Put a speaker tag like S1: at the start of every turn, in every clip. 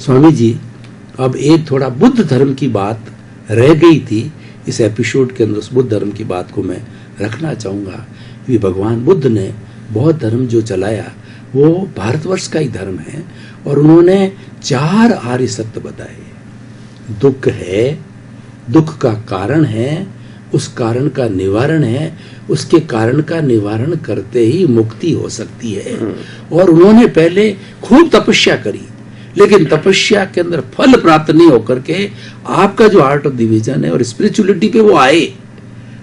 S1: स्वामी जी, अब एक थोड़ा बुद्ध धर्म की बात रह गई थी इस एपिसोड के अंदर। उस बुद्ध धर्म की बात को मैं रखना चाहूँगा कि भगवान बुद्ध ने बौद्ध धर्म जो चलाया वो भारतवर्ष का ही धर्म है, और उन्होंने 4 आर्य सत्य बताए। दुख है, दुख का कारण है, उस कारण का निवारण है, उसके कारण का निवारण करते ही मुक्ति हो सकती है। और उन्होंने पहले खूब तपस्या करी, लेकिन तपस्या के अंदर फल प्राप्त नहीं होकर के आपका जो आर्ट ऑफ डिवीजन है और स्पिरिचुअलिटी पे वो आए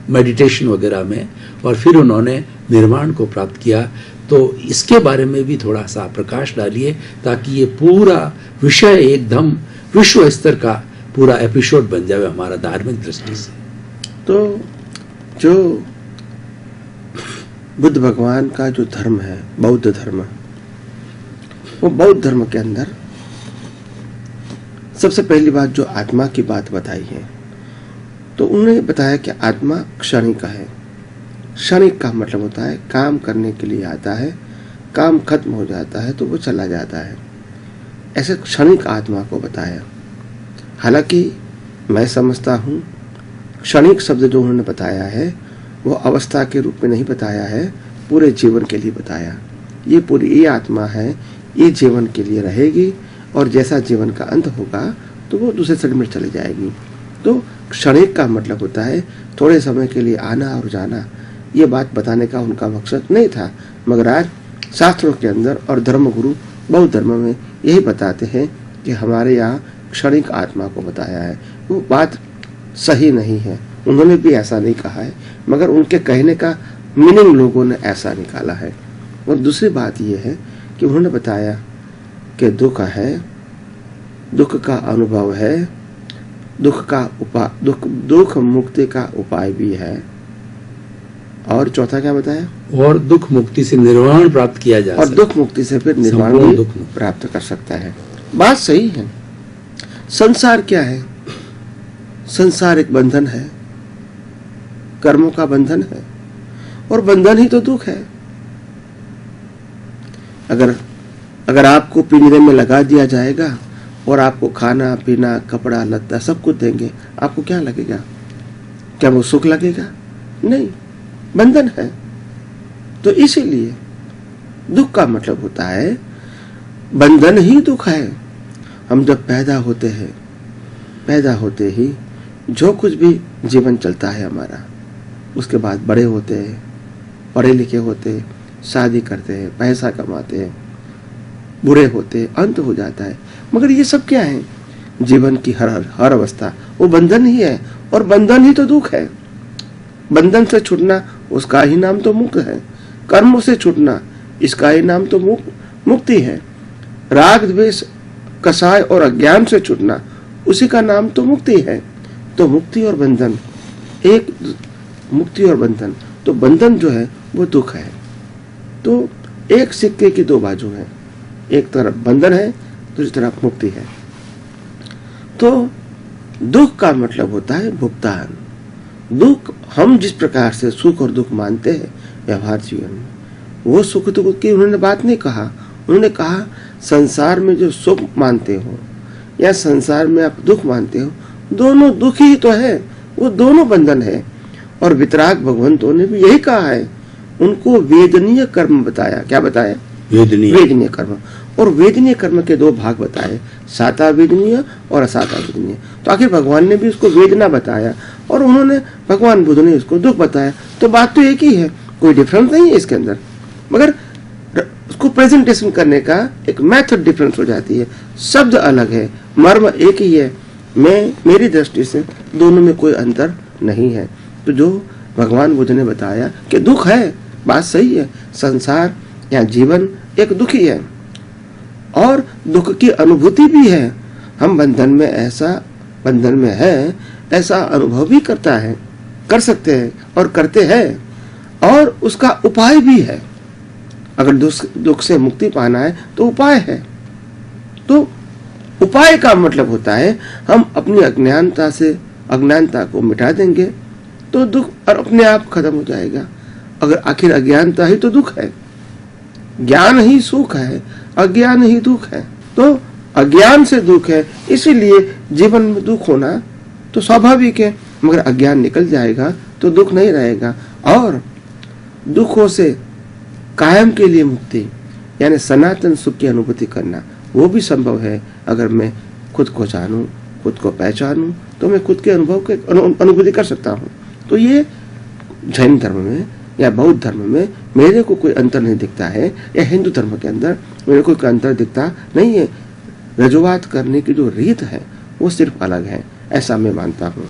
S1: मेडिटेशन वगैरह में, और फिर उन्होंने निर्वाण को प्राप्त किया। तो इसके बारे में भी थोड़ा सा प्रकाश डालिए, ताकि ये पूरा विषय एकदम विश्व स्तर का पूरा एपिसोड बन जाए हमारा धार्मिक दृष्टि से।
S2: तो जो बुद्ध भगवान का जो धर्म है, बौद्ध धर्म, वो बौद्ध धर्म के अंदर सबसे पहली बात जो आत्मा की बात बताई है, तो उन्होंने बताया कि आत्मा क्षणिक है। क्षणिक का मतलब होता है काम करने के लिए आता है, काम खत्म हो जाता है तो वो चला जाता है। ऐसे क्षणिक आत्मा को बताया। हालांकि मैं समझता हूँ क्षणिक शब्द जो उन्होंने बताया है वो अवस्था के रूप में नहीं बताया है, पूरे जीवन के लिए बताया। ये पूरी ये आत्मा है, ये जीवन के लिए रहेगी, और जैसा जीवन का अंत होगा तो वो दूसरे शरीर में चली जाएगी। तो क्षणिक का मतलब होता है थोड़े समय के लिए आना और जाना। ये बात बताने का उनका मकसद नहीं था, मगर आज शास्त्रों के अंदर और धर्मगुरु बौद्ध धर्म में यही बताते हैं कि हमारे यहाँ क्षणिक आत्मा को बताया है। वो बात सही नहीं है, उन्होंने भी ऐसा नहीं कहा है, मगर उनके कहने का मीनिंग लोगों ने ऐसा निकाला है। और दूसरी बात ये है कि उन्होंने बताया कि दुख है, दुख का अनुभव है, दुख मुक्ति का उपाय भी है, और चौथा क्या बताया,
S1: और दुख मुक्ति से निर्वाण प्राप्त किया जा सकता है,
S2: और दुख मुक्ति से फिर निर्वाण भी प्राप्त कर सकता है। बात सही है। संसार क्या है? संसार एक बंधन है, कर्मों का बंधन है, और बंधन ही तो दुख है। अगर आपको पिंजरे में लगा दिया जाएगा और आपको खाना पीना कपड़ा लत्ता सब कुछ देंगे, आपको क्या लगेगा? क्या वो सुख लगेगा? नहीं, बंधन है। तो इसीलिए दुख का मतलब होता है बंधन ही दुख है। हम जब पैदा होते हैं, पैदा होते ही जो कुछ भी जीवन चलता है हमारा, उसके बाद बड़े होते हैं, पढ़े लिखे होते हैं, शादी करते हैं, पैसा कमाते हैं, बूढ़े होते हैं, अंत हो जाता है। मगर ये सब क्या है? जीवन की हर अवस्था वो बंधन ही है, और बंधन ही तो दुख है। बंधन से छूटना उसका ही नाम तो मुक्त है। कर्मों से छूटना इसका ही नाम तो मुक्ति है। राग द्वेष कसाय और अज्ञान से छूटना उसी का नाम तो मुक्ति है। तो मुक्ति और बंधन मुक्ति और बंधन, तो बंधन जो है वो दुख है। तो एक सिक्के की दो बाजू है, एक तरफ बंधन है, दूसरी तरफ मुक्ति है। तो दुख का मतलब होता है भुगतान। दुख हम जिस प्रकार से सुख और दुख मानते हैं व्यवहार जीवन में, वो सुख दुख की उन्होंने बात नहीं कहा। उन्होंने कहा संसार में जो सुख मानते हो या संसार में आप दुख मानते हो, दोनों दुख ही तो है, वो दोनों बंधन है। और वितराग भगवंतों ने भी यही कहा है। उनको वेदनीय कर्म बताया। क्या बताया? वेदनीय कर्म। और वेदनीय कर्म के दो भाग बताए, साता वेदनीय और असाता वेदनीय। तो आखिर भगवान ने भी उसको वेदना बताया और उन्होंने भगवान बुद्ध ने उसको दुख बताया। तो बात तो एक ही है, कोई डिफरेंस नहीं है इसके अंदर, मगर उसको प्रेजेंटेशन करने का एक मेथड डिफरेंस हो जाती है। शब्द अलग है, मर्म एक ही है। मेरी दृष्टि से दोनों में कोई अंतर नहीं है। तो जो भगवान बुद्ध ने बताया कि दुख है, बात सही है। संसार या जीवन एक दुख ही है और दुख की अनुभूति भी है। हम बंधन में है ऐसा अनुभव भी कर सकते हैं और करते हैं। और उसका उपाय भी है। अगर दुख से मुक्ति पाना है तो उपाय है। तो उपाय का मतलब होता है हम अपनी अज्ञानता को मिटा देंगे तो दुख और अपने आप खत्म हो जाएगा। अगर आखिर अज्ञानता ही तो दुख है, ज्ञान ही सुख है, अज्ञान ही दुख है। तो अज्ञान से दुख है, इसीलिए जीवन में दुख होना तो स्वाभाविक है। मगर अज्ञान निकल जाएगा तो दुख नहीं रहेगा। और दुखों से कायम के लिए मुक्ति यानी सनातन सुख की अनुभूति करना वो भी संभव है। अगर मैं खुद को जानूं, खुद को पहचानूं, तो मैं खुद के अनुभव के अनुभूति कर सकता हूं। तो ये जैन धर्म में या बौद्ध धर्म में मेरे को कोई अंतर नहीं दिखता है, या हिंदू धर्म के अंदर मेरे को कोई अंतर दिखता नहीं है। रजुआत करने की जो रीत है वो सिर्फ अलग है, ऐसा मैं मानता हूँ।